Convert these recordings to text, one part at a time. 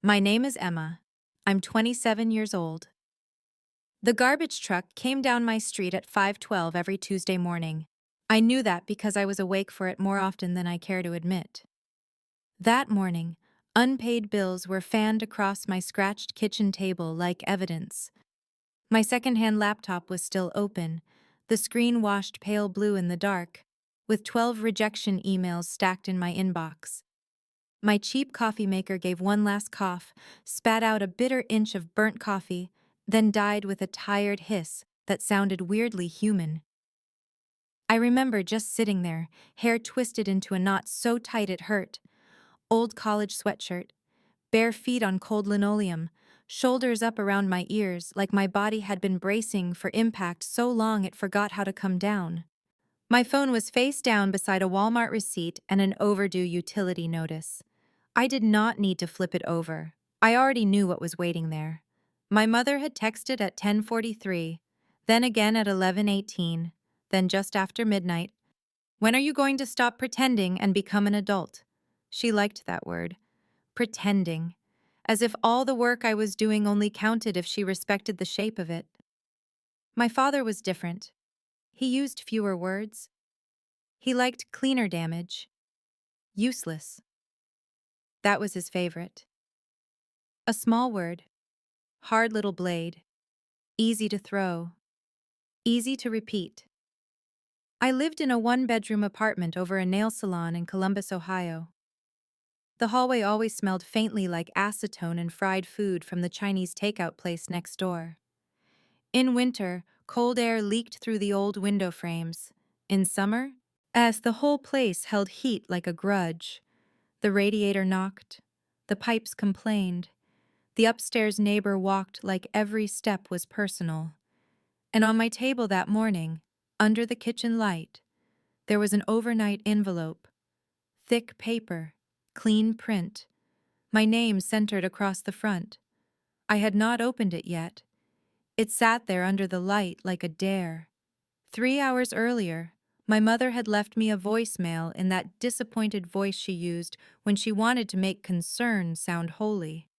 My name is Emma. I'm 27 years old. The garbage truck came down my street at 5:12 every Tuesday morning. I knew that because I was awake for it more often than I care to admit. That morning, unpaid bills were fanned across my scratched kitchen table like evidence. My secondhand laptop was still open, the screen washed pale blue in the dark, with 12 rejection emails stacked in my inbox. My cheap coffee maker gave one last cough, spat out a bitter inch of burnt coffee, then died with a tired hiss that sounded weirdly human. I remember just sitting there, hair twisted into a knot so tight it hurt, old college sweatshirt, bare feet on cold linoleum, shoulders up around my ears like my body had been bracing for impact so long it forgot how to come down. My phone was face down beside a Walmart receipt and an overdue utility notice. I did not need to flip it over. I already knew what was waiting there. My mother had texted at 10:43, then again at 11:18, then just after midnight. "When are you going to stop pretending and become an adult?" She liked that word. Pretending. As if all the work I was doing only counted if she respected the shape of it. My father was different. He used fewer words. He liked cleaner damage. Useless. That was his favorite. A small word. Hard little blade. Easy to throw. Easy to repeat. I lived in a one-bedroom apartment over a nail salon in Columbus, Ohio. The hallway always smelled faintly like acetone and fried food from the Chinese takeout place next door. In winter, cold air leaked through the old window frames. In summer, as the whole place held heat like a grudge, the radiator knocked, the pipes complained, the upstairs neighbor walked like every step was personal. And on my table that morning, under the kitchen light, there was an overnight envelope. Thick paper, clean print, my name centered across the front. I had not opened it yet. It sat there under the light like a dare. 3 hours earlier, my mother had left me a voicemail in that disappointed voice she used when she wanted to make concern sound holy.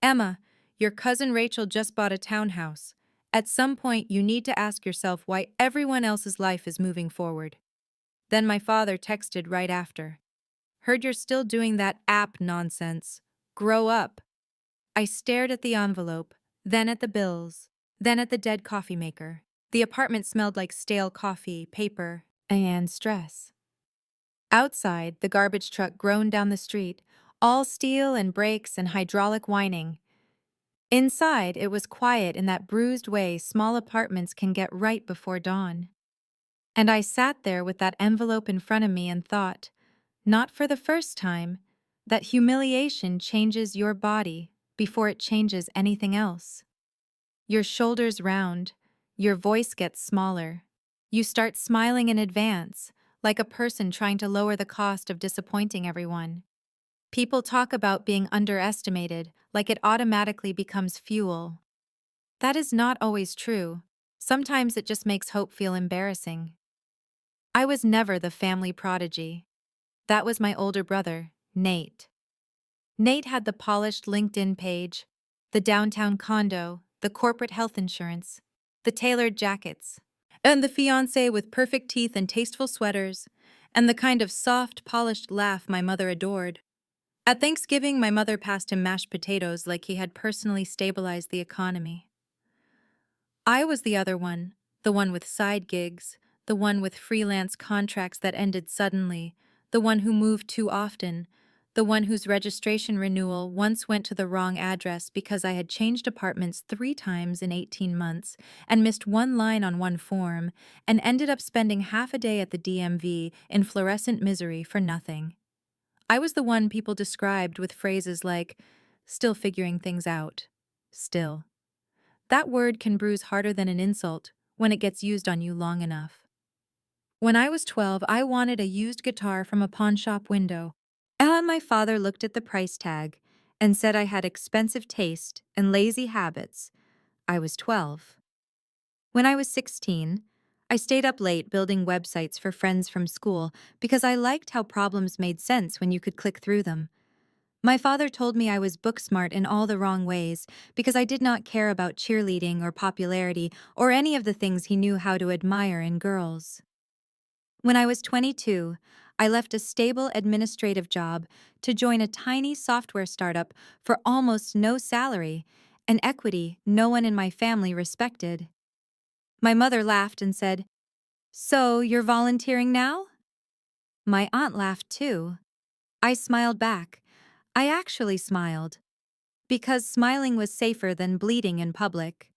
"Emma, your cousin Rachel just bought a townhouse. At some point, you need to ask yourself why everyone else's life is moving forward." Then my father texted right after. "Heard you're still doing that app nonsense. Grow up." I stared at the envelope, then at the bills, then at the dead coffee maker. The apartment smelled like stale coffee, paper, and stress. Outside, the garbage truck groaned down the street, all steel and brakes and hydraulic whining. Inside, it was quiet in that bruised way small apartments can get right before dawn. And I sat there with that envelope in front of me and thought, not for the first time, that humiliation changes your body before it changes anything else. Your shoulders round, your voice gets smaller. You start smiling in advance, like a person trying to lower the cost of disappointing everyone. People talk about being underestimated, like it automatically becomes fuel. That is not always true. Sometimes it just makes hope feel embarrassing. I was never the family prodigy. That was my older brother, Nate. Nate had the polished LinkedIn page, the downtown condo, the corporate health insurance, the tailored jackets, and the fiancé with perfect teeth and tasteful sweaters, and the kind of soft, polished laugh my mother adored. At Thanksgiving, my mother passed him mashed potatoes like he had personally stabilized the economy. I was the other one, the one with side gigs, the one with freelance contracts that ended suddenly, the one who moved too often, the one whose registration renewal once went to the wrong address because I had changed apartments 3 times in 18 months and missed one line on one form and ended up spending half a day at the DMV in fluorescent misery for nothing. I was the one people described with phrases like, "still figuring things out." Still. That word can bruise harder than an insult when it gets used on you long enough. When I was 12, I wanted a used guitar from a pawn shop window, and my father looked at the price tag and said I had expensive taste and lazy habits. I was 12. When I was 16, I stayed up late building websites for friends from school because I liked how problems made sense when you could click through them. My father told me I was book smart in all the wrong ways because I did not care about cheerleading or popularity or any of the things he knew how to admire in girls. When I was 22, I left a stable administrative job to join a tiny software startup for almost no salary and equity no one in my family respected. My mother laughed and said, "So you're volunteering now?" My aunt laughed too. I smiled back. I actually smiled, because smiling was safer than bleeding in public.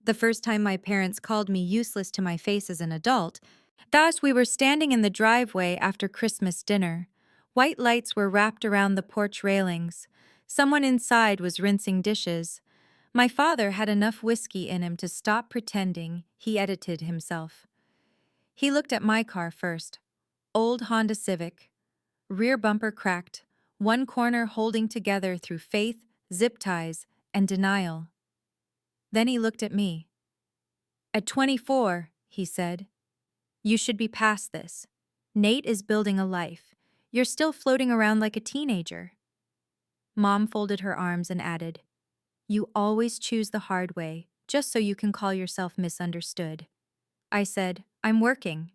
The first time my parents called me useless to my face as an adult, thus we were standing in the driveway after Christmas dinner. White lights were wrapped around the porch railings. Someone inside was rinsing dishes. My father had enough whiskey in him to stop pretending he edited himself. He looked at my car first. Old Honda Civic. Rear bumper cracked, one corner holding together through faith, zip ties, and denial. Then he looked at me. "At 24, he said, "you should be past this. Nate is building a life. You're still floating around like a teenager." Mom folded her arms and added, "You always choose the hard way, just so you can call yourself misunderstood." I said, "I'm working."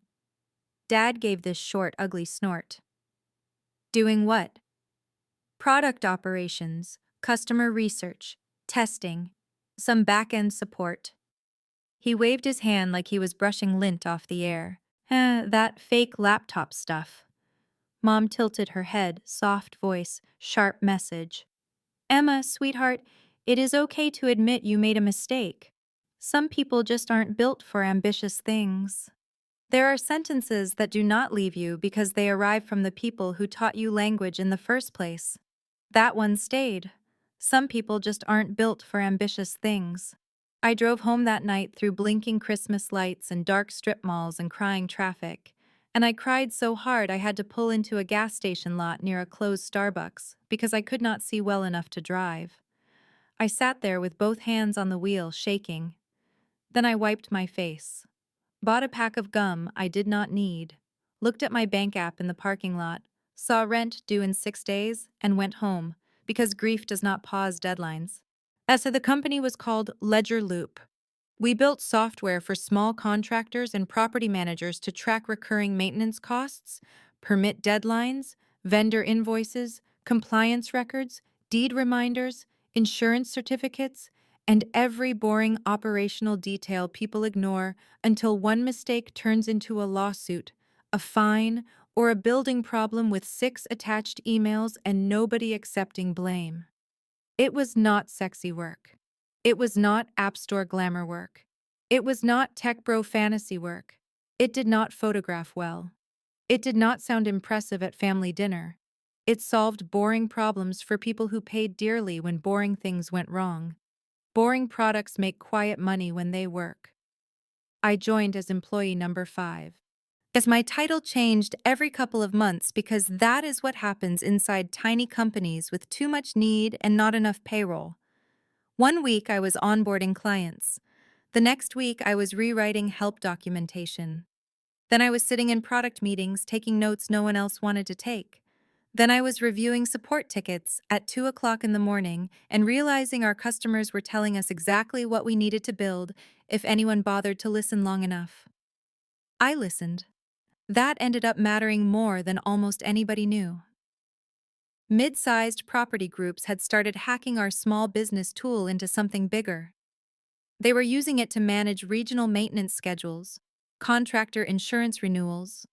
Dad gave this short, ugly snort. "Doing what?" "Product operations, customer research, testing, some back-end support." He waved his hand like he was brushing lint off the air. That fake laptop stuff." Mom tilted her head, soft voice, sharp message. "Emma, sweetheart, it is okay to admit you made a mistake. Some people just aren't built for ambitious things." There are sentences that do not leave you because they arrive from the people who taught you language in the first place. That one stayed. Some people just aren't built for ambitious things. I drove home that night through blinking Christmas lights and dark strip malls and crying traffic. And I cried so hard I had to pull into a gas station lot near a closed Starbucks because I could not see well enough to drive. I sat there with both hands on the wheel, shaking. Then I wiped my face. Bought a pack of gum I did not need. Looked at my bank app in the parking lot. Saw rent due in 6 days and went home because grief does not pause deadlines. So the company was called Ledger Loop. We built software for small contractors and property managers to track recurring maintenance costs, permit deadlines, vendor invoices, compliance records, deed reminders, insurance certificates, and every boring operational detail people ignore until one mistake turns into a lawsuit, a fine, or a building problem with 6 attached emails and nobody accepting blame. It was not sexy work. It was not App Store glamour work. It was not tech bro fantasy work. It did not photograph well. It did not sound impressive at family dinner. It solved boring problems for people who paid dearly when boring things went wrong. Boring products make quiet money when they work. I joined as employee number 5. As my title changed every couple of months because that is what happens inside tiny companies with too much need and not enough payroll. One week I was onboarding clients. The next week I was rewriting help documentation. Then I was sitting in product meetings taking notes no one else wanted to take. Then I was reviewing support tickets at 2 o'clock in the morning and realizing our customers were telling us exactly what we needed to build if anyone bothered to listen long enough. I listened. That ended up mattering more than almost anybody knew. Mid-sized property groups had started hacking our small business tool into something bigger. They were using it to manage regional maintenance schedules, contractor insurance renewals,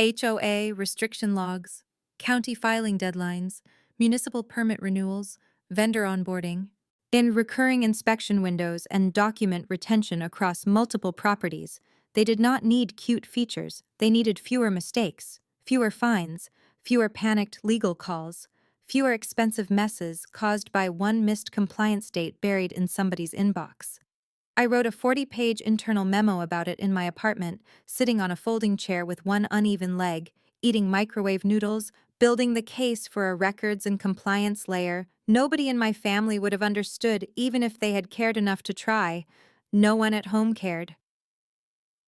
HOA restriction logs, county filing deadlines, municipal permit renewals, vendor onboarding, in recurring inspection windows and document retention across multiple properties. They did not need cute features, they needed fewer mistakes, fewer fines, fewer panicked legal calls, fewer expensive messes caused by one missed compliance date buried in somebody's inbox. I wrote a 40-page internal memo about it in my apartment, sitting on a folding chair with one uneven leg, eating microwave noodles, building the case for a records and compliance layer. Nobody in my family would have understood even if they had cared enough to try. No one at home cared.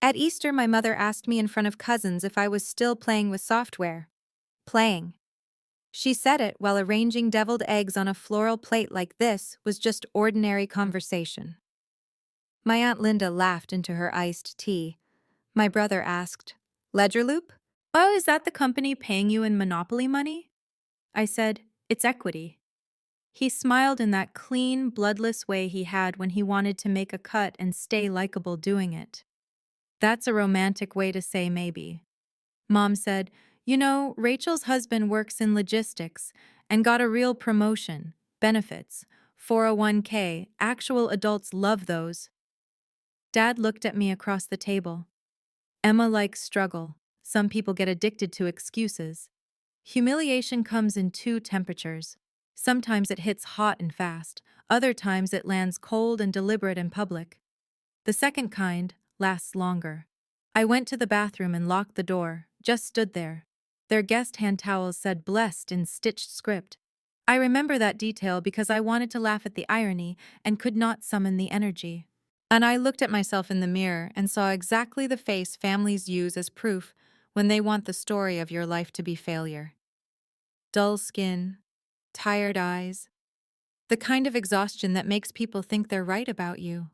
At Easter, my mother asked me in front of cousins if I was still playing with software. Playing. She said it while arranging deviled eggs on a floral plate like this was just ordinary conversation. My Aunt Linda laughed into her iced tea. My brother asked, "Ledger Loop? Oh, is that the company paying you in monopoly money?" I said, "It's equity." He smiled in that clean, bloodless way he had when he wanted to make a cut and stay likable doing it. That's a romantic way to say maybe. Mom said, "You know, Rachel's husband works in logistics and got a real promotion, benefits, 401k, actual adults love those." Dad looked at me across the table. "Emma likes struggle. Some people get addicted to excuses. Humiliation comes in two temperatures. Sometimes it hits hot and fast, other times it lands cold and deliberate in public. The second kind lasts longer." I went to the bathroom and locked the door, just stood there. Their guest hand towels said blessed in stitched script. I remember that detail because I wanted to laugh at the irony and could not summon the energy. And I looked at myself in the mirror and saw exactly the face families use as proof when they want the story of your life to be failure. Dull skin, tired eyes, the kind of exhaustion that makes people think they're right about you.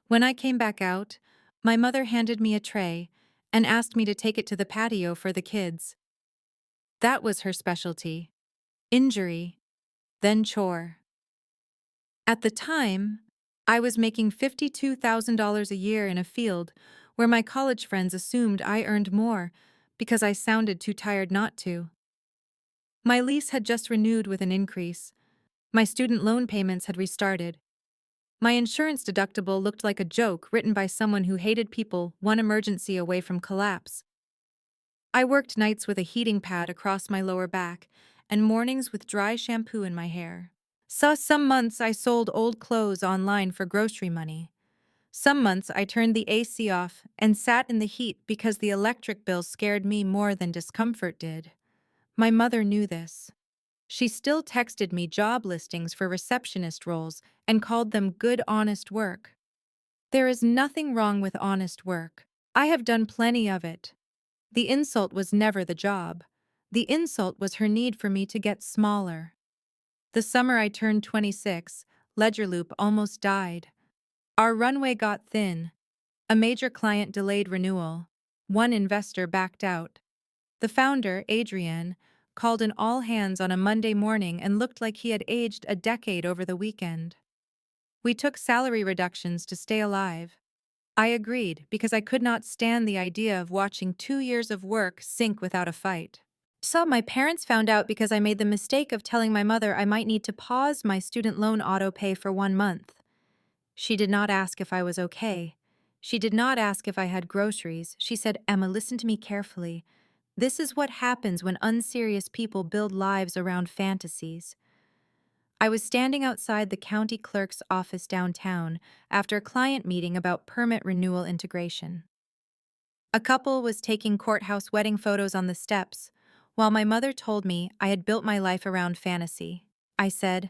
When I came back out, my mother handed me a tray and asked me to take it to the patio for the kids. That was her specialty. Injury, then chore. At the time, I was making $52,000 a year in a field where my college friends assumed I earned more because I sounded too tired not to. My lease had just renewed with an increase. My student loan payments had restarted. My insurance deductible looked like a joke written by someone who hated people one emergency away from collapse. I worked nights with a heating pad across my lower back and mornings with dry shampoo in my hair. So some months I sold old clothes online for grocery money. Some months I turned the AC off and sat in the heat because the electric bill scared me more than discomfort did. My mother knew this. She still texted me job listings for receptionist roles and called them good honest work. There is nothing wrong with honest work. I have done plenty of it. The insult was never the job. The insult was her need for me to get smaller. The summer I turned 26, Ledger Loop almost died. Our runway got thin. A major client delayed renewal. One investor backed out. The founder, Adrian, called an all-hands on a Monday morning and looked like he had aged a decade over the weekend. We took salary reductions to stay alive. I agreed because I could not stand the idea of watching 2 years of work sink without a fight. So my parents found out because I made the mistake of telling my mother I might need to pause my student loan auto pay for 1 month. She did not ask if I was okay. She did not ask if I had groceries. She said, "Emma, listen to me carefully. This is what happens when unserious people build lives around fantasies." I was standing outside the county clerk's office downtown after a client meeting about permit renewal integration. A couple was taking courthouse wedding photos on the steps, while my mother told me I had built my life around fantasy. I said,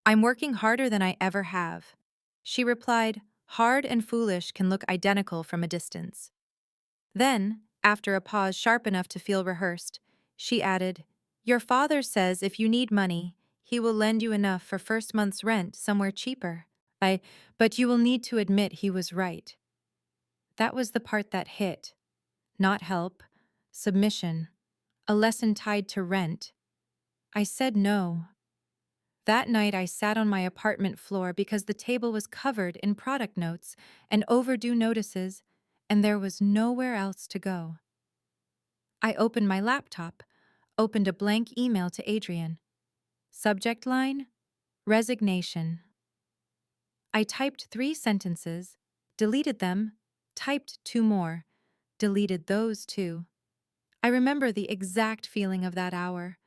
"I'm working harder than I ever have." She replied, "Hard and foolish can look identical from a distance." Then, after a pause sharp enough to feel rehearsed, she added, "Your father says if you need money, he will lend you enough for first month's rent somewhere cheaper. But you will need to admit he was right." That was the part that hit. Not help, submission, a lesson tied to rent. I said no. That night I sat on my apartment floor because the table was covered in product notes and overdue notices, and there was nowhere else to go. I opened my laptop, opened a blank email to Adrian. Subject line: resignation. I typed 3 sentences, deleted them, typed 2 more, deleted those 2. I remember the exact feeling of that hour.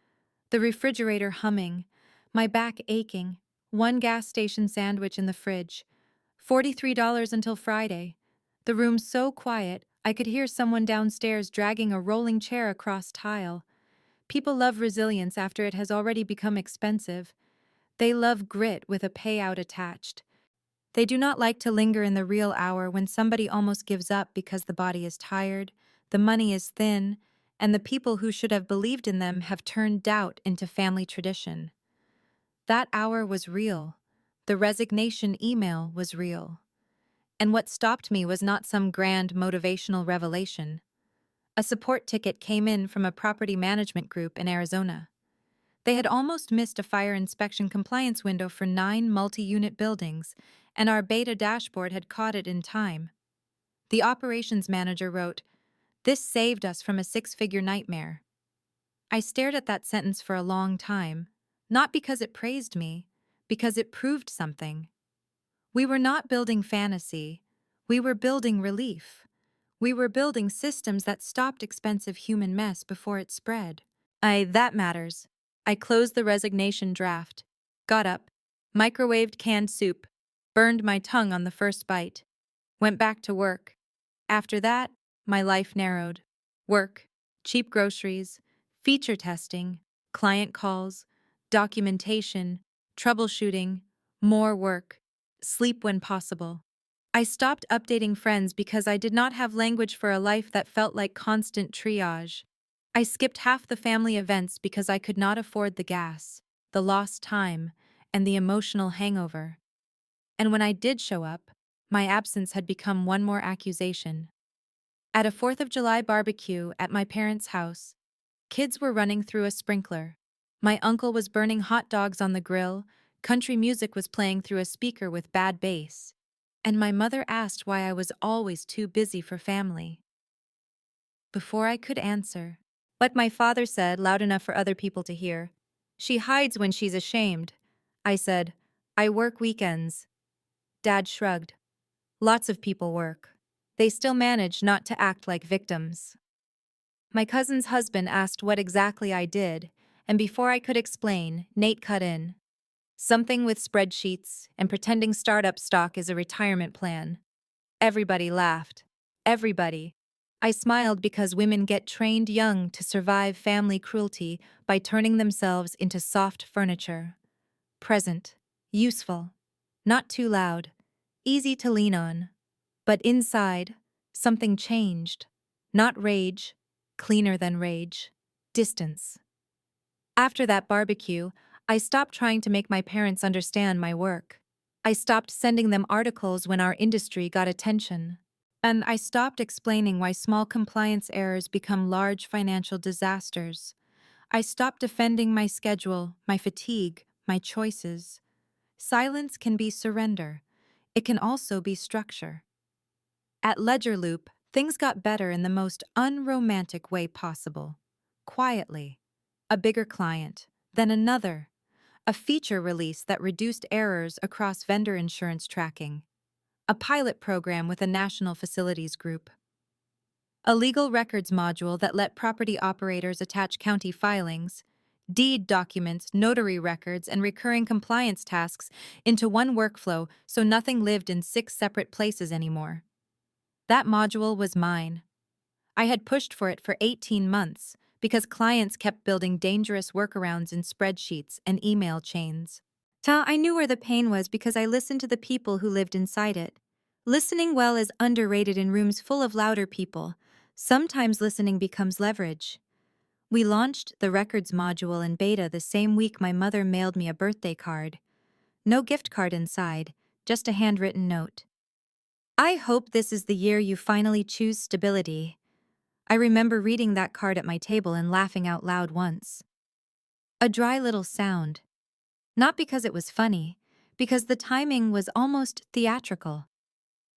The refrigerator humming, my back aching, one gas station sandwich in the fridge, $43 until Friday. The room so quiet, I could hear someone downstairs dragging a rolling chair across tile. People love resilience after it has already become expensive. They love grit with a payout attached. They do not like to linger in the real hour when somebody almost gives up because the body is tired, the money is thin, and the people who should have believed in them have turned doubt into family tradition. That hour was real. The resignation email was real. And what stopped me was not some grand motivational revelation. A support ticket came in from a property management group in Arizona. They had almost missed a fire inspection compliance window for 9 multi-unit buildings, and our beta dashboard had caught it in time. The operations manager wrote, "This saved us from a 6-figure nightmare." I stared at that sentence for a long time, not because it praised me, because it proved something. We were not building fantasy. We were building relief. We were building systems that stopped expensive human mess before it spread. That matters. I closed the resignation draft, got up, microwaved canned soup, burned my tongue on the first bite, went back to work. After that, my life narrowed. Work, cheap groceries, feature testing, client calls, documentation, troubleshooting, more work, sleep when possible. I stopped updating friends because I did not have language for a life that felt like constant triage. I skipped half the family events because I could not afford the gas, the lost time, and the emotional hangover. And when I did show up, my absence had become one more accusation. At a 4th of July barbecue at my parents' house, kids were running through a sprinkler. My uncle was burning hot dogs on the grill, country music was playing through a speaker with bad bass, and my mother asked why I was always too busy for family. Before I could answer, what my father said loud enough for other people to hear, "She hides when she's ashamed." I said, "I work weekends." Dad shrugged. "Lots of people work. They still manage not to act like victims." My cousin's husband asked what exactly I did, and before I could explain, Nate cut in. "Something with spreadsheets and pretending startup stock is a retirement plan." Everybody laughed. Everybody. I smiled because women get trained young to survive family cruelty by turning themselves into soft furniture. Present. Useful. Not too loud. Easy to lean on. But inside, something changed. Not rage. Cleaner than rage. Distance. After that barbecue, I stopped trying to make my parents understand my work. I stopped sending them articles when our industry got attention. And I stopped explaining why small compliance errors become large financial disasters. I stopped defending my schedule, my fatigue, my choices. Silence can be surrender. It can also be structure. At Ledger Loop, things got better in the most unromantic way possible. Quietly. A bigger client, then another. A feature release that reduced errors across vendor insurance tracking. A pilot program with a national facilities group. A legal records module that let property operators attach county filings, deed documents, notary records, and recurring compliance tasks into one workflow so nothing lived in 6 separate places anymore. That module was mine. I had pushed for it for 18 months because clients kept building dangerous workarounds in spreadsheets and email chains. I knew where the pain was because I listened to the people who lived inside it. Listening well is underrated in rooms full of louder people. Sometimes listening becomes leverage. We launched the records module in beta the same week my mother mailed me a birthday card. No gift card inside, just a handwritten note. "I hope this is the year you finally choose stability." I remember reading that card at my table and laughing out loud once. A dry little sound. Not because it was funny, because the timing was almost theatrical.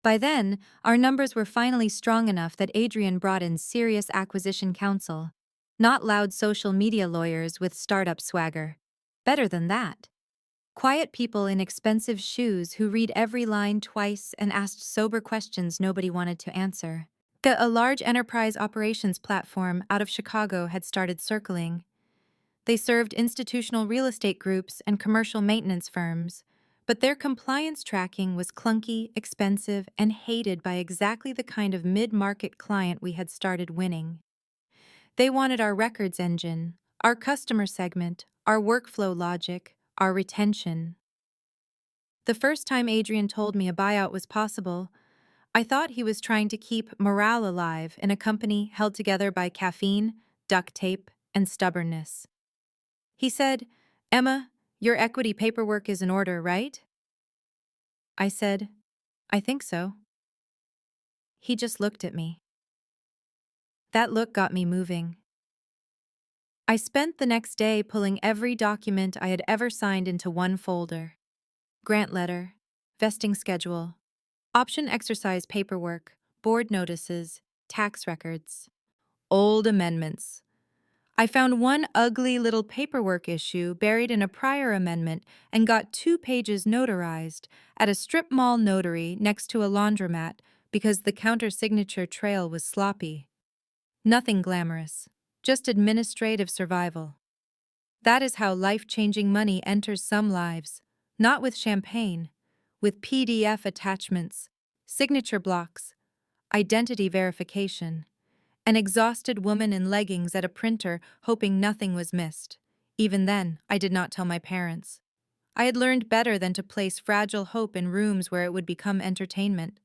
By then, our numbers were finally strong enough that Adrian brought in serious acquisition counsel. Not loud social media lawyers with startup swagger. Better than that. Quiet people in expensive shoes who read every line twice and asked sober questions nobody wanted to answer. A large enterprise operations platform out of Chicago had started circling. They served institutional real estate groups and commercial maintenance firms, but their compliance tracking was clunky, expensive, and hated by exactly the kind of mid-market client we had started winning. They wanted our records engine, our customer segment, our workflow logic, our retention. The first time Adrian told me a buyout was possible, I thought he was trying to keep morale alive in a company held together by caffeine, duct tape, and stubbornness. He said, "Emma, your equity paperwork is in order, right?" I said, "I think so." He just looked at me. That look got me moving. I spent the next day pulling every document I had ever signed into one folder: grant letter, vesting schedule, option exercise paperwork, board notices, tax records, old amendments. I found one ugly little paperwork issue buried in a prior amendment and got 2 pages notarized at a strip mall notary next to a laundromat because the counter-signature trail was sloppy. Nothing glamorous, just administrative survival. That is how life-changing money enters some lives, not with champagne, with PDF attachments, signature blocks, identity verification. An exhausted woman in leggings at a printer hoping nothing was missed. Even then, I did not tell my parents. I had learned better than to place fragile hope in rooms where it would become entertainment.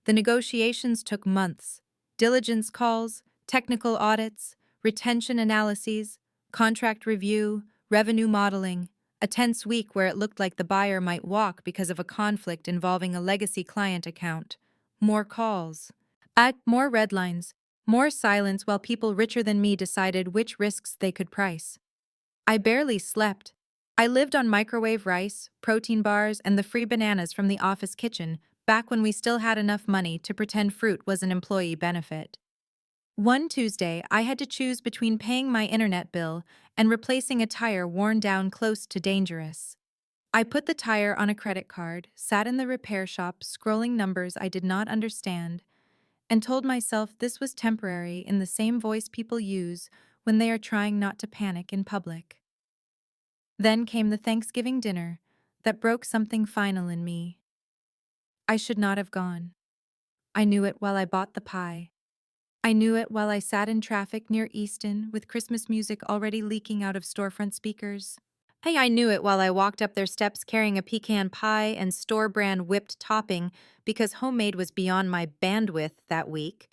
The negotiations took months. Diligence calls, technical audits, retention analyses, contract review, revenue modeling. A tense week where it looked like the buyer might walk because of a conflict involving a legacy client account. More calls. More red lines. More silence while people richer than me decided which risks they could price. I barely slept. I lived on microwave rice, protein bars, and the free bananas from the office kitchen, back when we still had enough money to pretend fruit was an employee benefit. One Tuesday, I had to choose between paying my internet bill and replacing a tire worn down close to dangerous. I put the tire on a credit card, sat in the repair shop scrolling numbers I did not understand, and told myself this was temporary in the same voice people use when they are trying not to panic in public. Then came the Thanksgiving dinner that broke something final in me. I should not have gone. I knew it while I bought the pie. I knew it while I sat in traffic near Easton with Christmas music already leaking out of storefront speakers. I knew it while I walked up their steps carrying a pecan pie and store-brand whipped topping because homemade was beyond my bandwidth that week.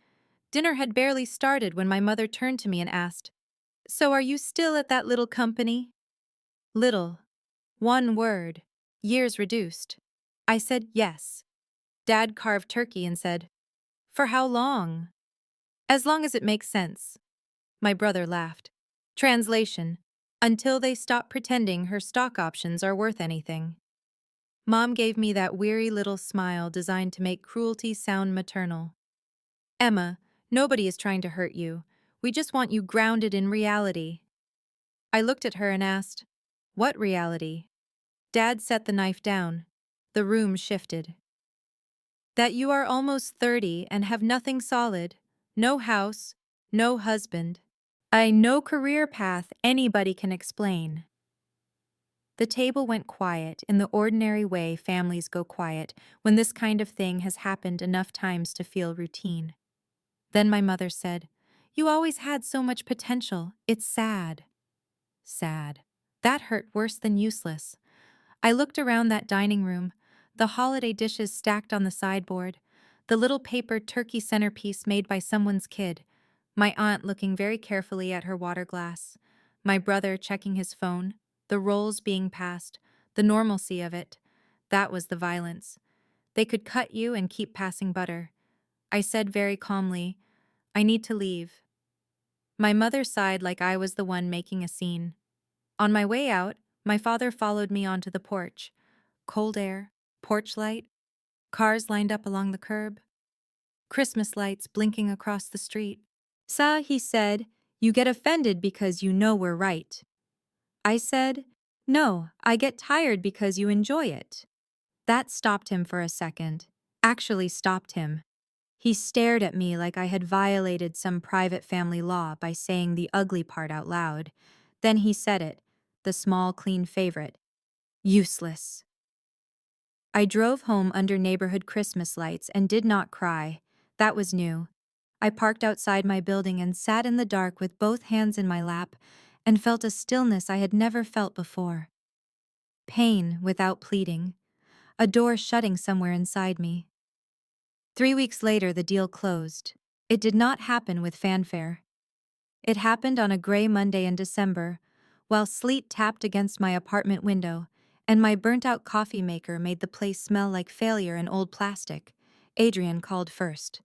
Dinner had barely started when my mother turned to me and asked, "So are you still at that little company?" Little. One word. Years reduced. I said yes. Dad carved turkey and said, "For how long?" "As long as it makes sense." My brother laughed. Translation: until they stop pretending her stock options are worth anything. Mom gave me that weary little smile designed to make cruelty sound maternal. "Emma, nobody is trying to hurt you. We just want you grounded in reality." I looked at her and asked, "What reality?" Dad set the knife down. The room shifted. "That you are almost 30 and have nothing solid. No house, no husband. No career path anybody can explain." The table went quiet in the ordinary way families go quiet when this kind of thing has happened enough times to feel routine. Then my mother said, "You always had so much potential. It's sad." Sad. That hurt worse than useless. I looked around that dining room, the holiday dishes stacked on the sideboard, the little paper turkey centerpiece made by someone's kid, my aunt looking very carefully at her water glass, my brother checking his phone, the rolls being passed, the normalcy of it. That was the violence. They could cut you and keep passing butter. I said very calmly, "I need to leave." My mother sighed like I was the one making a scene. On my way out, my father followed me onto the porch. Cold air, porch light, cars lined up along the curb, Christmas lights blinking across the street. "Sa," he said, "you get offended because you know we're right." I said, "No, I get tired because you enjoy it." That stopped him for a second. Actually stopped him. He stared at me like I had violated some private family law by saying the ugly part out loud. Then he said it, the small, clean favorite. "Useless." I drove home under neighborhood Christmas lights and did not cry. That was new. I parked outside my building and sat in the dark with both hands in my lap and felt a stillness I had never felt before. Pain without pleading. A door shutting somewhere inside me. 3 weeks later, the deal closed. It did not happen with fanfare. It happened on a gray Monday in December, while sleet tapped against my apartment window, and my burnt-out coffee maker made the place smell like failure and old plastic. Adrian called first.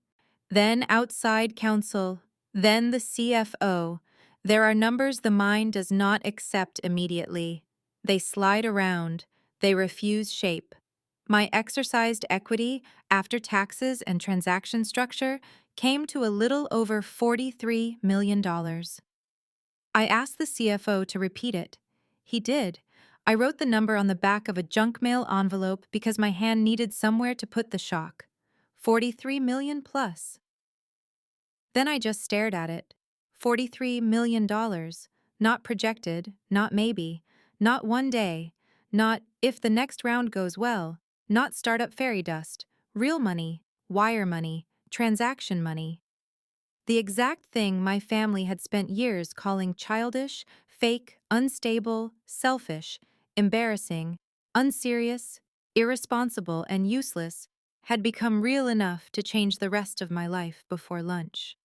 Then outside counsel, then the CFO. There are numbers the mind does not accept immediately. They slide around, they refuse shape. My exercised equity, after taxes and transaction structure, came to a little over $43 million. I asked the CFO to repeat it. He did. I wrote the number on the back of a junk mail envelope because my hand needed somewhere to put the shock. 43 million plus. Then I just stared at it. $43 million. Not projected, not maybe, not one day, not if the next round goes well, not startup fairy dust, real money, wire money, transaction money. The exact thing my family had spent years calling childish, fake, unstable, selfish, embarrassing, unserious, irresponsible, and useless had become real enough to change the rest of my life before lunch.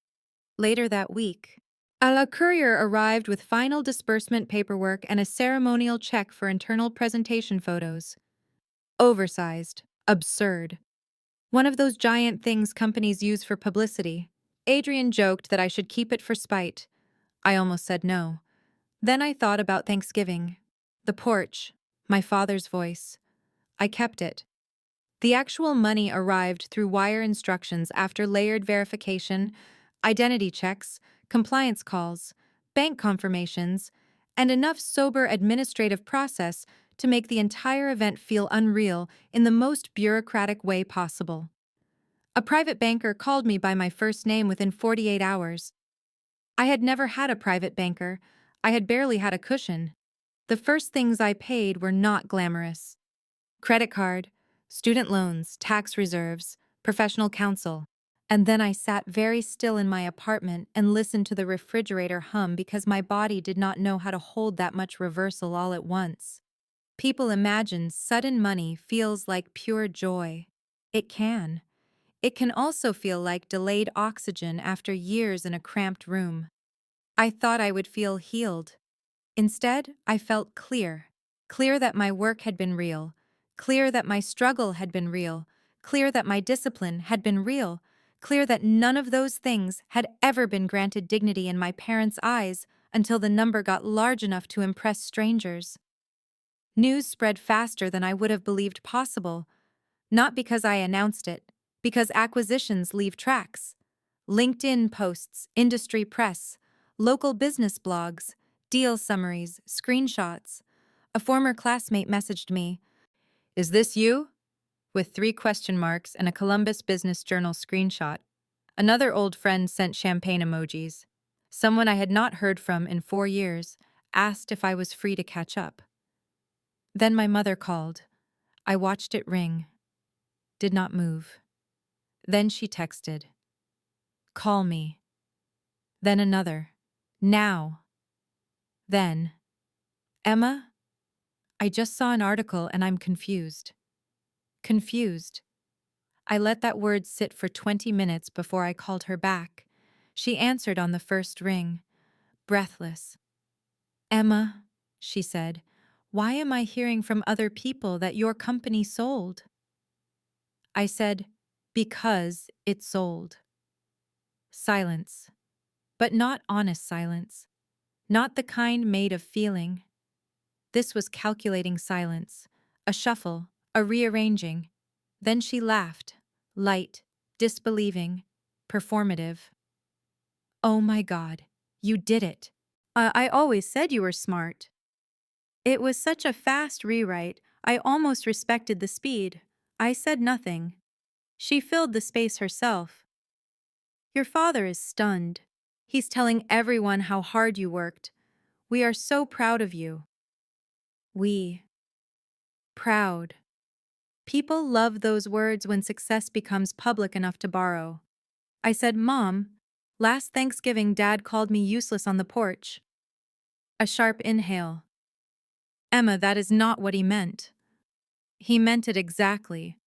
Later that week, a courier arrived with final disbursement paperwork and a ceremonial check for internal presentation photos. Oversized. Absurd. One of those giant things companies use for publicity. Adrian joked that I should keep it for spite. I almost said no. Then I thought about Thanksgiving. The porch. My father's voice. I kept it. The actual money arrived through wire instructions after layered verification, identity checks, compliance calls, bank confirmations, and enough sober administrative process to make the entire event feel unreal in the most bureaucratic way possible. A private banker called me by my first name within 48 hours. I had never had a private banker. I had barely had a cushion. The first things I paid were not glamorous. Credit card, student loans, tax reserves, professional counsel. And then I sat very still in my apartment and listened to the refrigerator hum because my body did not know how to hold that much reversal all at once. People imagine sudden money feels like pure joy. It can. It can also feel like delayed oxygen after years in a cramped room. I thought I would feel healed. Instead, I felt clear. Clear that my work had been real. Clear that my struggle had been real. Clear that my discipline had been real. Clear that none of those things had ever been granted dignity in my parents' eyes until the number got large enough to impress strangers. News spread faster than I would have believed possible, not because I announced it, because acquisitions leave tracks. LinkedIn posts, industry press, local business blogs, deal summaries, screenshots. A former classmate messaged me, "Is this you?" with 3 question marks and a Columbus Business Journal screenshot. Another old friend sent champagne emojis. Someone I had not heard from in 4 years asked if I was free to catch up. Then my mother called. I watched it ring. Did not move. Then she texted, "Call me." Then another, "Now." Then, "Emma, I just saw an article and I'm confused." Confused. I let that word sit for 20 minutes before I called her back. She answered on the first ring, breathless. "Emma," she said, "why am I hearing from other people that your company sold?" I said, "Because it sold." Silence. But not honest silence. Not the kind made of feeling. This was calculating silence, a shuffle, a rearranging. Then she laughed, light, disbelieving, performative. "Oh my God, you did it. I always said you were smart." It was such a fast rewrite, I almost respected the speed. I said nothing. She filled the space herself. "Your father is stunned. He's telling everyone how hard you worked. We are so proud of you." We. Proud. People love those words when success becomes public enough to borrow. I said, "Mom, last Thanksgiving Dad called me useless on the porch." A sharp inhale. "Emma, that is not what he meant." "He meant it exactly.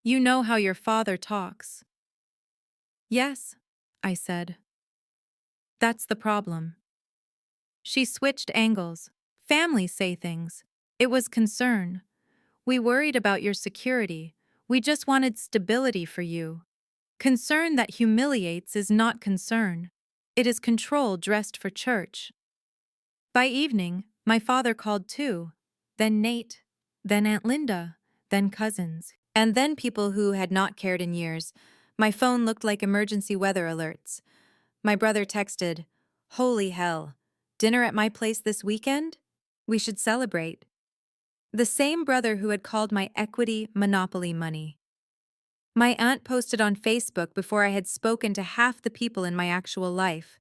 You know how your father talks." "Yes," I said. That's the problem. She switched angles. Families say things. It was concern. We worried about your security. We just wanted stability for you. Concern that humiliates is not concern. It is control dressed for church. By evening, my father called too. Then Nate, then Aunt Linda, then cousins, and then people who had not cared in years. My phone looked like emergency weather alerts. My brother texted, "Holy hell, dinner at my place this weekend? We should celebrate." The same brother who had called my equity monopoly money. My aunt posted on Facebook before I had spoken to half the people in my actual life.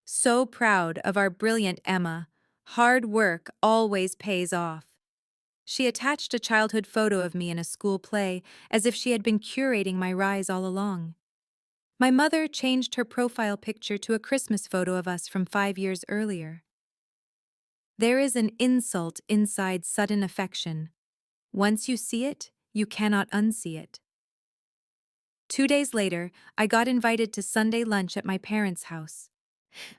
So proud of our brilliant Emma. Hard work always pays off. She attached a childhood photo of me in a school play as if she had been curating my rise all along. My mother changed her profile picture to a Christmas photo of us from 5 years earlier. There is an insult inside sudden affection. Once you see it, you cannot unsee it. 2 days later, I got invited to Sunday lunch at my parents' house.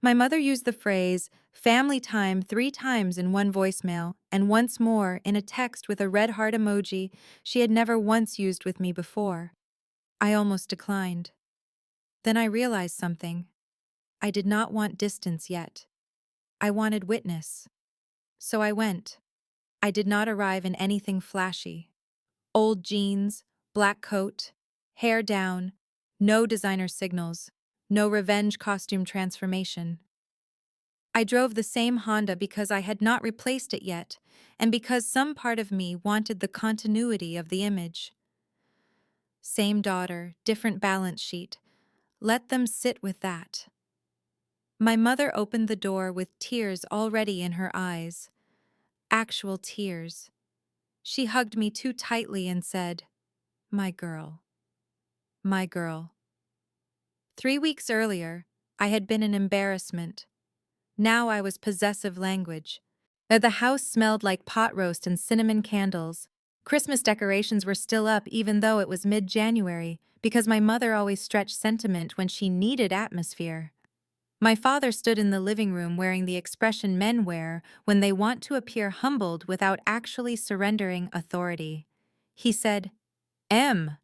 My mother used the phrase family time 3 times in one voicemail and once more in a text with a red heart emoji she had never once used with me before. I almost declined. Then I realized something. I did not want distance yet. I wanted witness. So I went. I did not arrive in anything flashy. Old jeans, black coat, hair down, no designer signals, no revenge costume transformation. I drove the same Honda because I had not replaced it yet, and because some part of me wanted the continuity of the image. Same daughter, different balance sheet. Let them sit with that. My mother opened the door with tears already in her eyes. Actual tears. She hugged me too tightly and said, "My girl. My girl." 3 weeks earlier, I had been an embarrassment. Now I was possessive language. The house smelled like pot roast and cinnamon candles. Christmas decorations were still up even though it was mid-January, because my mother always stretched sentiment when she needed atmosphere. My father stood in the living room wearing the expression men wear when they want to appear humbled without actually surrendering authority. He said, "M."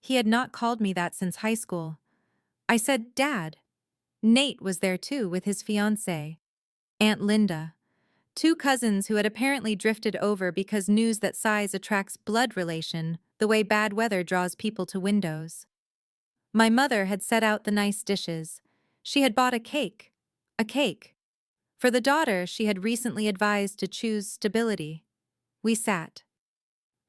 He had not called me that since high school. I said, "Dad." Nate was there too with his fiancée, Aunt Linda. 2 cousins who had apparently drifted over because news that size attracts blood relation, the way bad weather draws people to windows. My mother had set out the nice dishes. She had bought a cake. A cake. For the daughter she had recently advised to choose stability. We sat.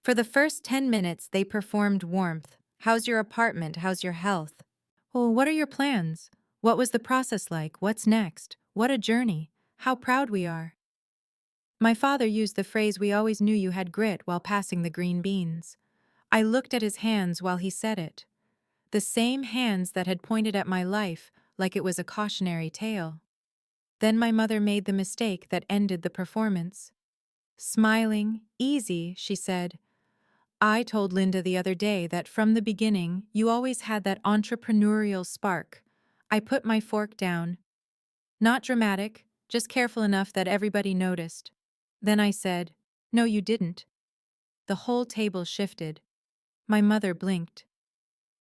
For the first 10 minutes they performed warmth. How's your apartment? How's your health? Oh, what are your plans? What was the process like? What's next? What a journey. How proud we are. My father used the phrase "we always knew you had grit" while passing the green beans. I looked at his hands while he said it. The same hands that had pointed at my life like it was a cautionary tale. Then my mother made the mistake that ended the performance. Smiling, easy, she said, "I told Linda the other day that from the beginning you always had that entrepreneurial spark." I put my fork down. Not dramatic, just careful enough that everybody noticed. Then I said, "No, you didn't." The whole table shifted. My mother blinked.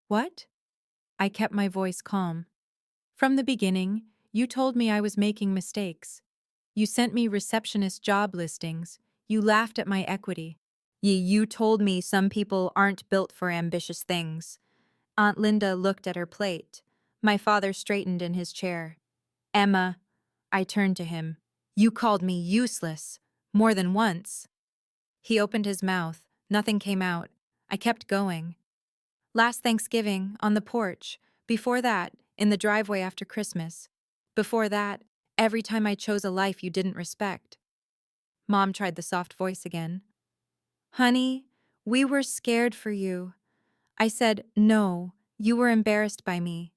"What?" I kept my voice calm. "From the beginning, you told me I was making mistakes. You sent me receptionist job listings. You laughed at my equity. You told me some people aren't built for ambitious things." Aunt Linda looked at her plate. My father straightened in his chair. "Emma," I turned to him, "you called me useless. More than once." He opened his mouth. Nothing came out. I kept going. "Last Thanksgiving, on the porch. Before that, in the driveway after Christmas. Before that, every time I chose a life you didn't respect." Mom tried the soft voice again. "Honey, we were scared for you." I said, "No, you were embarrassed by me."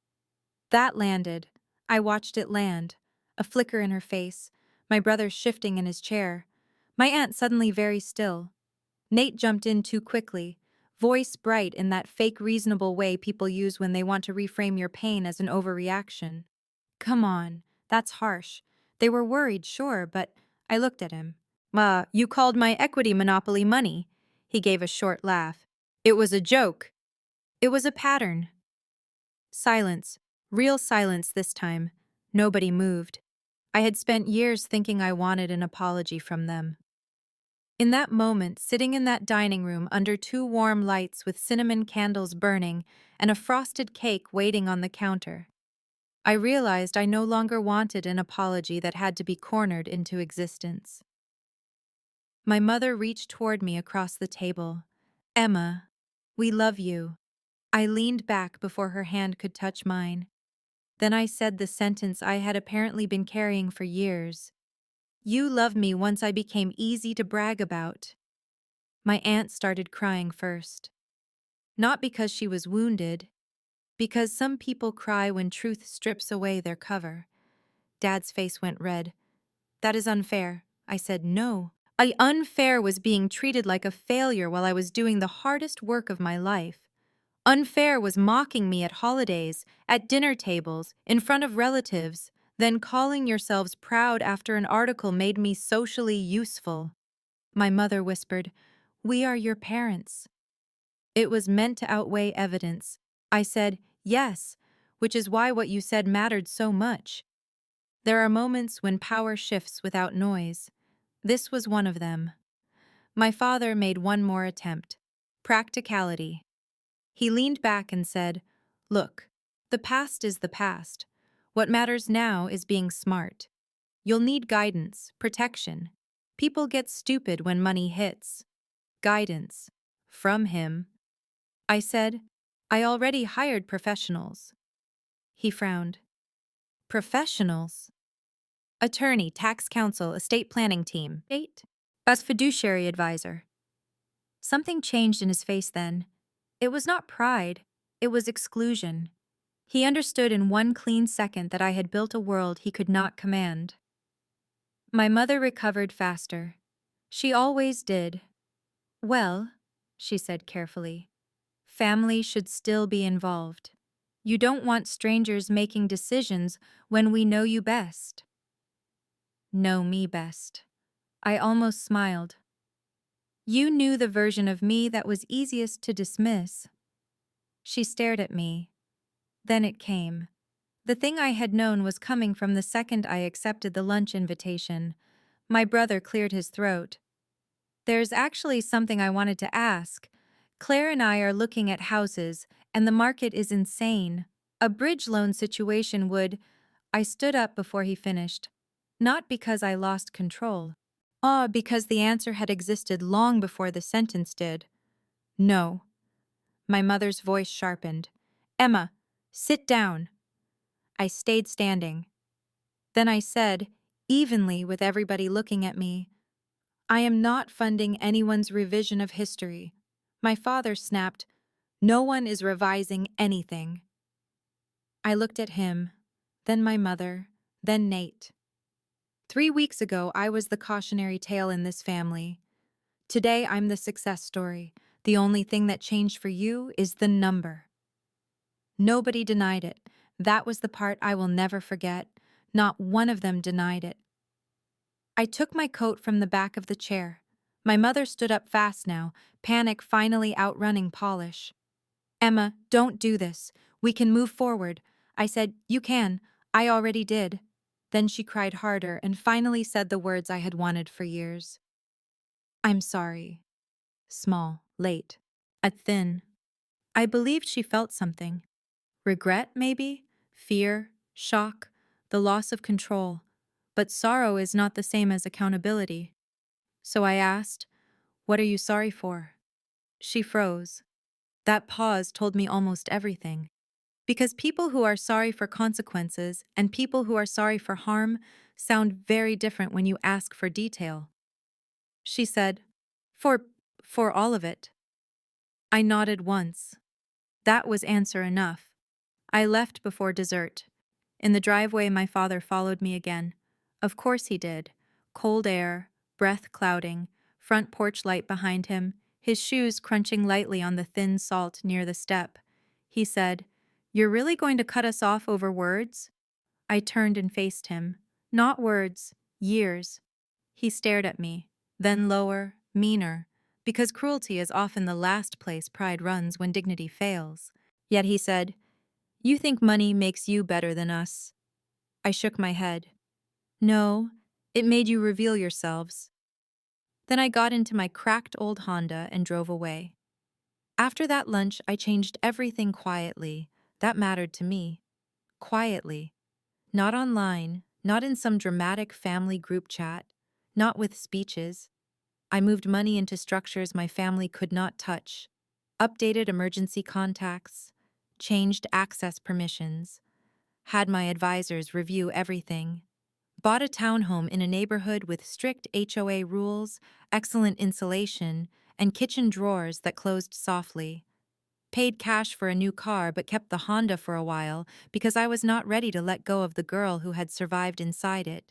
That landed. I watched it land. A flicker in her face, my brother shifting in his chair. My aunt suddenly very still. Nate jumped in too quickly, voice bright in that fake reasonable way people use when they want to reframe your pain as an overreaction. "Come on, That's harsh. They were worried, sure, but I looked at him. You called my equity monopoly money. He gave a short laugh. It was a joke. It was a pattern. Silence. Real silence this time. Nobody moved. I had spent years thinking I wanted an apology from them. In that moment, sitting in that dining room under two warm lights with cinnamon candles burning and a frosted cake waiting on the counter, I realized I no longer wanted an apology that had to be cornered into existence. My mother reached toward me across the table. Emma, we love you. I leaned back before her hand could touch mine. Then I said the sentence I had apparently been carrying for years. You love me once I became easy to brag about. My aunt started crying first. Not because she was wounded, because some people cry when truth strips away their cover. Dad's face went red. That is unfair. I said no. Unfair was being treated like a failure while I was doing the hardest work of my life. Unfair was mocking me at holidays, at dinner tables, in front of relatives, then calling yourselves proud after an article made me socially useful. My mother whispered, "We are your parents." It was meant to outweigh evidence. I said, "Yes," which is why what you said mattered so much. There are moments when power shifts without noise. This was one of them. My father made one more attempt. Practicality. He leaned back and said, "Look, the past is the past. What matters now is being smart. You'll need guidance, protection. People get stupid when money hits. Guidance. From him." I said, "I already hired professionals." He frowned. Professionals? Attorney, tax counsel, estate planning team. State? As fiduciary advisor. Something changed in his face then. It was not pride, it was exclusion. He understood in one clean second that I had built a world he could not command. My mother recovered faster. She always did. "Well," she said carefully, "family should still be involved. You don't want strangers making decisions when we know you best." Know me best. I almost smiled. You knew the version of me that was easiest to dismiss. She stared at me. Then it came. The thing I had known was coming from the second I accepted the lunch invitation. My brother cleared his throat. "There's actually something I wanted to ask. Claire and I are looking at houses, and the market is insane. A bridge loan situation would—" I stood up before he finished. Not because I lost control. Because the answer had existed long before the sentence did. "No." My mother's voice sharpened. "Emma, sit down." I stayed standing. Then I said, evenly with everybody looking at me, "I am not funding anyone's revision of history." My father snapped, "No one is revising anything." I looked at him, then my mother, then Nate. 3 weeks ago, I was the cautionary tale in this family. Today, I'm the success story. The only thing that changed for you is the number. Nobody denied it. That was the part I will never forget. Not one of them denied it. I took my coat from the back of the chair. My mother stood up fast now, panic finally outrunning polish. "Emma, don't do this. We can move forward." I said, "You can. I already did." Then she cried harder and finally said the words I had wanted for years. "I'm sorry." Small, late, thin. I believed she felt something. Regret, maybe? Fear, shock, the loss of control. But sorrow is not the same as accountability. So I asked, "What are you sorry for?" She froze. That pause told me almost everything. Because people who are sorry for consequences and people who are sorry for harm sound very different when you ask for detail. She said, For all of it." I nodded once. That was answer enough. I left before dessert. In the driveway, my father followed me again. Of course he did. Cold air, breath clouding, front porch light behind him, his shoes crunching lightly on the thin salt near the step. He said, "You're really going to cut us off over words?" I turned and faced him. Not words, years. He stared at me, then lower, meaner, because cruelty is often the last place pride runs when dignity fails. Yet he said, "You think money makes you better than us?" I shook my head. "No, it made you reveal yourselves." Then I got into my cracked old Honda and drove away. After that lunch, I changed everything quietly. That mattered to me. Quietly. Not online, not in some dramatic family group chat, not with speeches. I moved money into structures my family could not touch, updated emergency contacts, changed access permissions, had my advisors review everything, bought a townhome in a neighborhood with strict HOA rules, excellent insulation, and kitchen drawers that closed softly. Paid cash for a new car but kept the Honda for a while because I was not ready to let go of the girl who had survived inside it.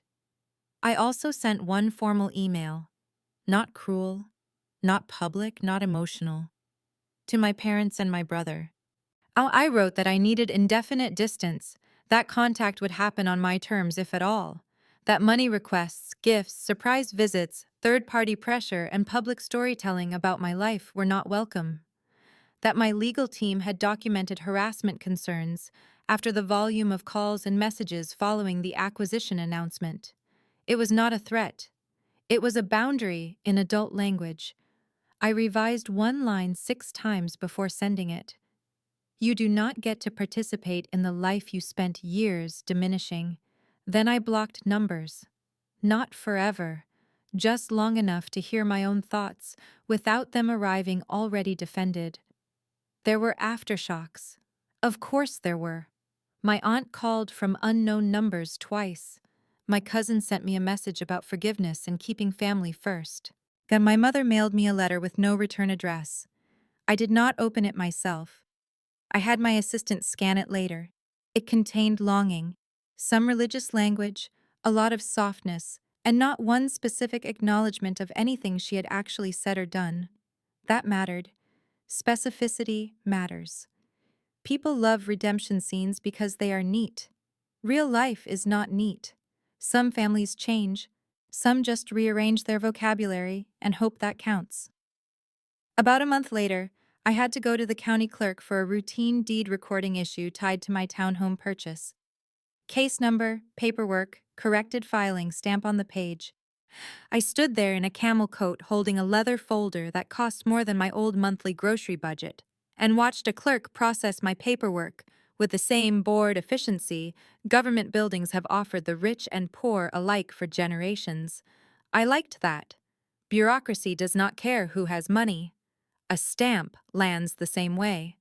I also sent one formal email, not cruel, not public, not emotional, to my parents and my brother. I wrote that I needed indefinite distance, that contact would happen on my terms if at all, that money requests, gifts, surprise visits, third-party pressure, and public storytelling about my life were not welcome, that my legal team had documented harassment concerns after the volume of calls and messages following the acquisition announcement. It was not a threat. It was a boundary in adult language. I revised one line 6 times before sending it. You do not get to participate in the life you spent years diminishing. Then I blocked numbers. Not forever. Just long enough to hear my own thoughts without them arriving already defended. There were aftershocks. Of course there were. My aunt called from unknown numbers twice. My cousin sent me a message about forgiveness and keeping family first. Then my mother mailed me a letter with no return address. I did not open it myself. I had my assistant scan it later. It contained longing, some religious language, a lot of softness, and not one specific acknowledgement of anything she had actually said or done. That mattered. Specificity matters. People love redemption scenes because they are neat. Real life is not neat. Some families change. Some just rearrange their vocabulary and hope that counts. About a month later, I had to go to the county clerk for a routine deed recording issue tied to my townhome purchase. Case number, paperwork, corrected filing, stamp on the page. I stood there in a camel coat holding a leather folder that cost more than my old monthly grocery budget, and watched a clerk process my paperwork with the same bored efficiency government buildings have offered the rich and poor alike for generations. I liked that. Bureaucracy does not care who has money. A stamp lands the same way.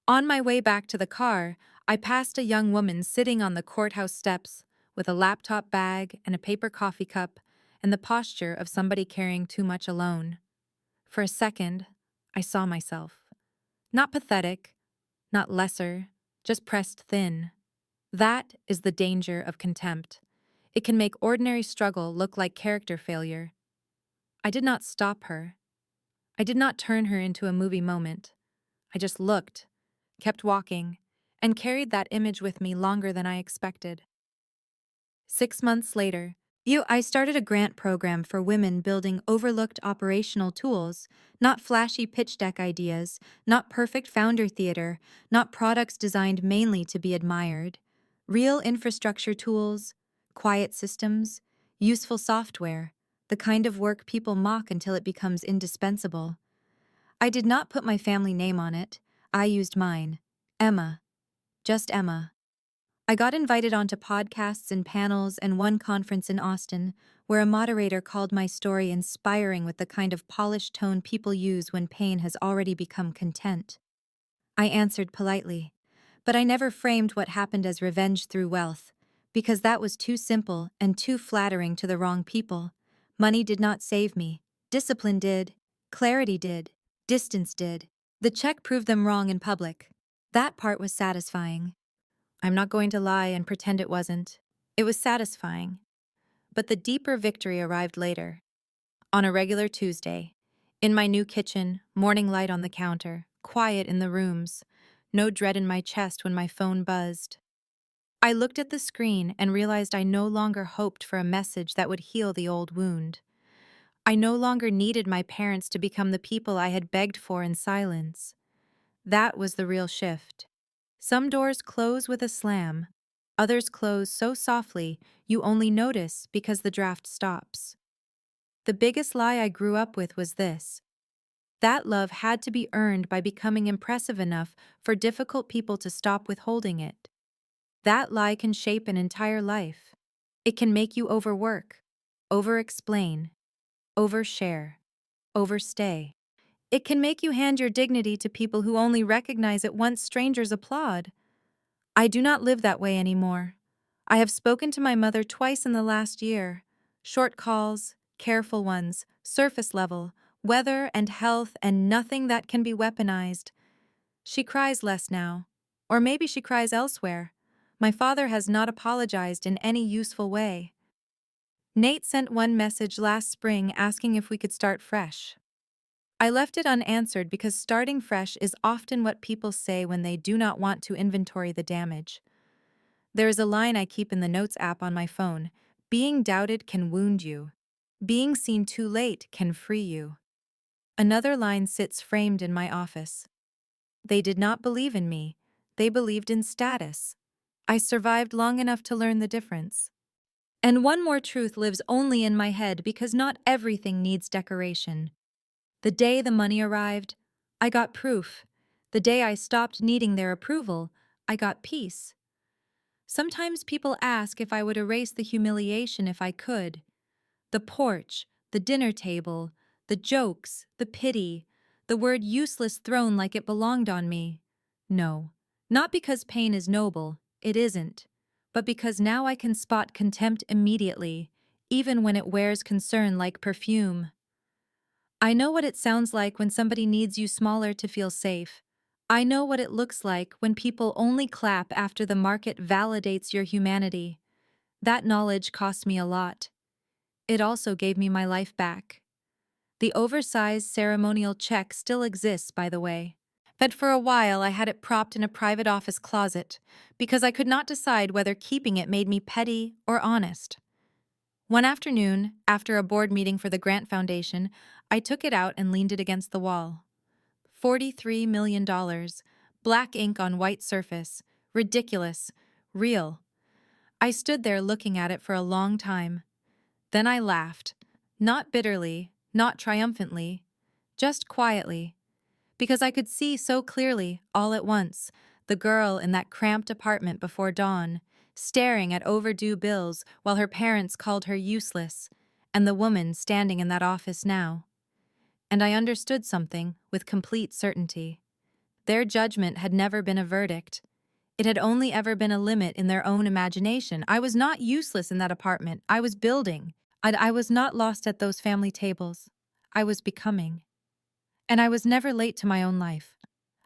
On my way back to the car, I passed a young woman sitting on the courthouse steps with a laptop bag and a paper coffee cup and the posture of somebody carrying too much alone. For a second, I saw myself. Not pathetic, not lesser, just pressed thin. That is the danger of contempt. It can make ordinary struggle look like character failure. I did not stop her. I did not turn her into a movie moment. I just looked, kept walking, and carried that image with me longer than I expected. 6 months later, I started a grant program for women building overlooked operational tools, not flashy pitch deck ideas, not perfect founder theater, not products designed mainly to be admired. Real infrastructure tools, quiet systems, useful software, the kind of work people mock until it becomes indispensable. I did not put my family name on it. I used mine. Emma. Just Emma. I got invited onto podcasts and panels and one conference in Austin, where a moderator called my story inspiring with the kind of polished tone people use when pain has already become content. I answered politely, but I never framed what happened as revenge through wealth, because that was too simple and too flattering to the wrong people. Money did not save me. Discipline did. Clarity did. Distance did. The check proved them wrong in public. That part was satisfying. I'm not going to lie and pretend it wasn't. It was satisfying. But the deeper victory arrived later. On a regular Tuesday. In my new kitchen, morning light on the counter, quiet in the rooms, no dread in my chest when my phone buzzed. I looked at the screen and realized I no longer hoped for a message that would heal the old wound. I no longer needed my parents to become the people I had begged for in silence. That was the real shift. Some doors close with a slam, others close so softly you only notice because the draft stops. The biggest lie I grew up with was this: that love had to be earned by becoming impressive enough for difficult people to stop withholding it. That lie can shape an entire life. It can make you overwork, over-explain, overshare, overstay. It can make you hand your dignity to people who only recognize it once strangers applaud. I do not live that way anymore. I have spoken to my mother twice in the last year. Short calls, careful ones, surface level, weather and health and nothing that can be weaponized. She cries less now. Or maybe she cries elsewhere. My father has not apologized in any useful way. Nate sent one message last spring asking if we could start fresh. I left it unanswered because starting fresh is often what people say when they do not want to inventory the damage. There is a line I keep in the Notes app on my phone: being doubted can wound you. Being seen too late can free you. Another line sits framed in my office: they did not believe in me, they believed in status. I survived long enough to learn the difference. And one more truth lives only in my head because not everything needs decoration. The day the money arrived, I got proof. The day I stopped needing their approval, I got peace. Sometimes people ask if I would erase the humiliation if I could. The porch, the dinner table, the jokes, the pity, the word useless thrown like it belonged on me. No, not because pain is noble, it isn't, but because now I can spot contempt immediately, even when it wears concern like perfume. I know what it sounds like when somebody needs you smaller to feel safe. I know what it looks like when people only clap after the market validates your humanity. That knowledge cost me a lot. It also gave me my life back. The oversized ceremonial check still exists, by the way. But for a while I had it propped in a private office closet because I could not decide whether keeping it made me petty or honest. One afternoon, after a board meeting for the Grant Foundation, I took it out and leaned it against the wall. $43 million, black ink on white surface, ridiculous, real. I stood there looking at it for a long time. Then I laughed, not bitterly, not triumphantly, just quietly, because I could see so clearly, all at once, the girl in that cramped apartment before dawn, staring at overdue bills while her parents called her useless, and the woman standing in that office now. And I understood something with complete certainty. Their judgment had never been a verdict. It had only ever been a limit in their own imagination. I was not useless in that apartment. I was building. I was not lost at those family tables. I was becoming. And I was never late to my own life.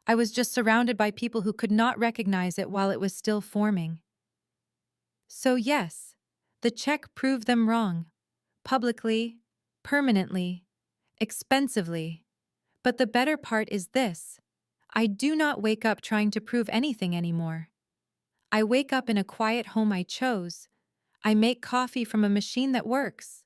I was just surrounded by people who could not recognize it while it was still forming. So yes, the check proved them wrong. Publicly, permanently, expensively. But the better part is this: I do not wake up trying to prove anything anymore. I wake up in a quiet home I chose. I make coffee from a machine that works.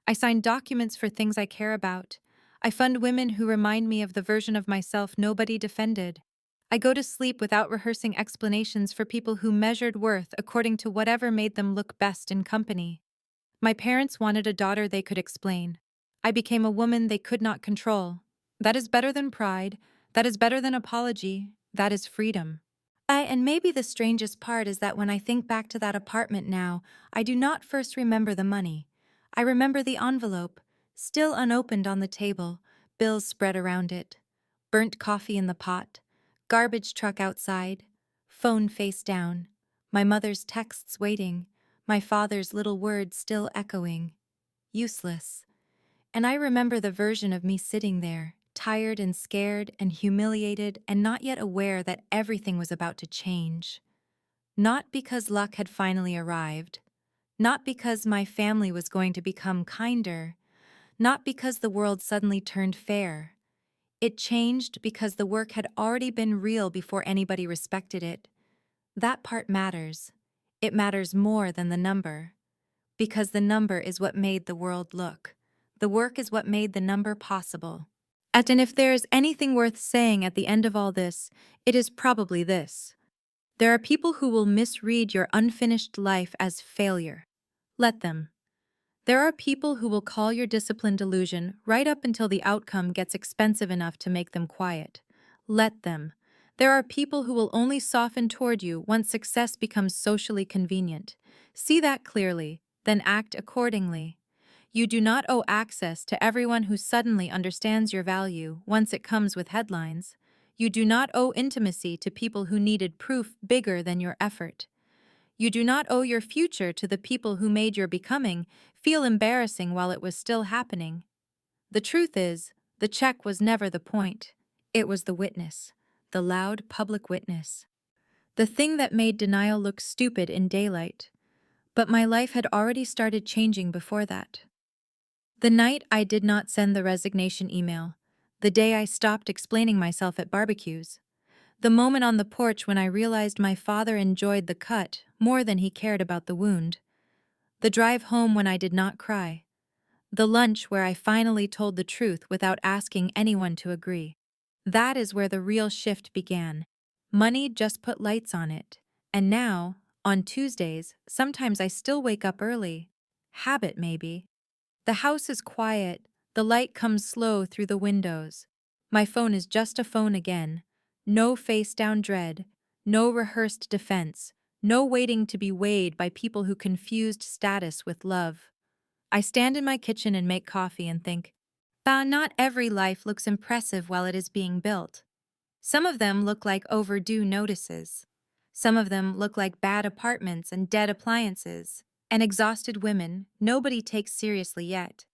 I sign documents for things I care about. I fund women who remind me of the version of myself nobody defended. I go to sleep without rehearsing explanations for people who measured worth according to whatever made them look best in company. My parents wanted a daughter they could explain. I became a woman they could not control. That is better than pride. That is better than apology. That is freedom. And maybe the strangest part is that when I think back to that apartment now, I do not first remember the money. I remember the envelope, still unopened on the table, bills spread around it, burnt coffee in the pot, garbage truck outside, phone face down, my mother's texts waiting, my father's little words still echoing. Useless. And I remember the version of me sitting there, tired and scared and humiliated and not yet aware that everything was about to change. Not because luck had finally arrived, not because my family was going to become kinder, not because the world suddenly turned fair. It changed because the work had already been real before anybody respected it. That part matters. It matters more than the number, because the number is what made the world look. The work is what made the number possible. And if there is anything worth saying at the end of all this, it is probably this. There are people who will misread your unfinished life as failure. Let them. There are people who will call your discipline delusion right up until the outcome gets expensive enough to make them quiet. Let them. There are people who will only soften toward you once success becomes socially convenient. See that clearly, then act accordingly. You do not owe access to everyone who suddenly understands your value once it comes with headlines. You do not owe intimacy to people who needed proof bigger than your effort. You do not owe your future to the people who made your becoming feel embarrassing while it was still happening. The truth is, the check was never the point. It was the witness, the loud public witness. The thing that made denial look stupid in daylight. But my life had already started changing before that. The night I did not send the resignation email, the day I stopped explaining myself at barbecues, the moment on the porch when I realized my father enjoyed the cut more than he cared about the wound, the drive home when I did not cry, the lunch where I finally told the truth without asking anyone to agree. That is where the real shift began. Money just put lights on it, and now, on Tuesdays, sometimes I still wake up early. Habit, maybe. The house is quiet, the light comes slow through the windows. My phone is just a phone again. No face-down dread, no rehearsed defense, no waiting to be weighed by people who confused status with love. I stand in my kitchen and make coffee and think, not every life looks impressive while it is being built. Some of them look like overdue notices. Some of them look like bad apartments and dead appliances, and exhausted women nobody takes seriously yet.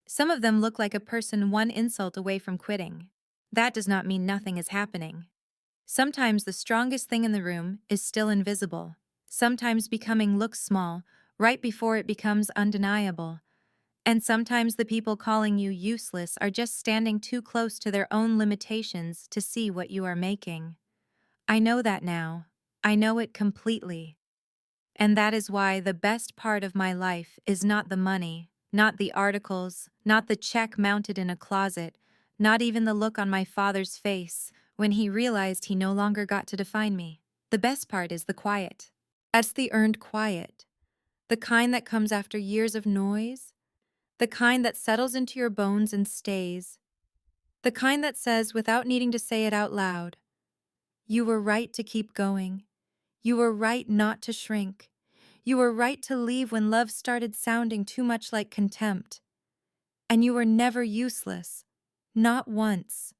Some of them look like a person one insult away from quitting. That does not mean nothing is happening. Sometimes the strongest thing in the room is still invisible. Sometimes becoming looks small, right before it becomes undeniable. And sometimes the people calling you useless are just standing too close to their own limitations to see what you are making. I know that now. I know it completely. And that is why the best part of my life is not the money, not the articles, not the check mounted in a closet, not even the look on my father's face when he realized he no longer got to define me. The best part is the quiet. That's the earned quiet. The kind that comes after years of noise. The kind that settles into your bones and stays. The kind that says, without needing to say it out loud, "You were right to keep going. You were right not to shrink. You were right to leave when love started sounding too much like contempt. And you were never useless. Not once."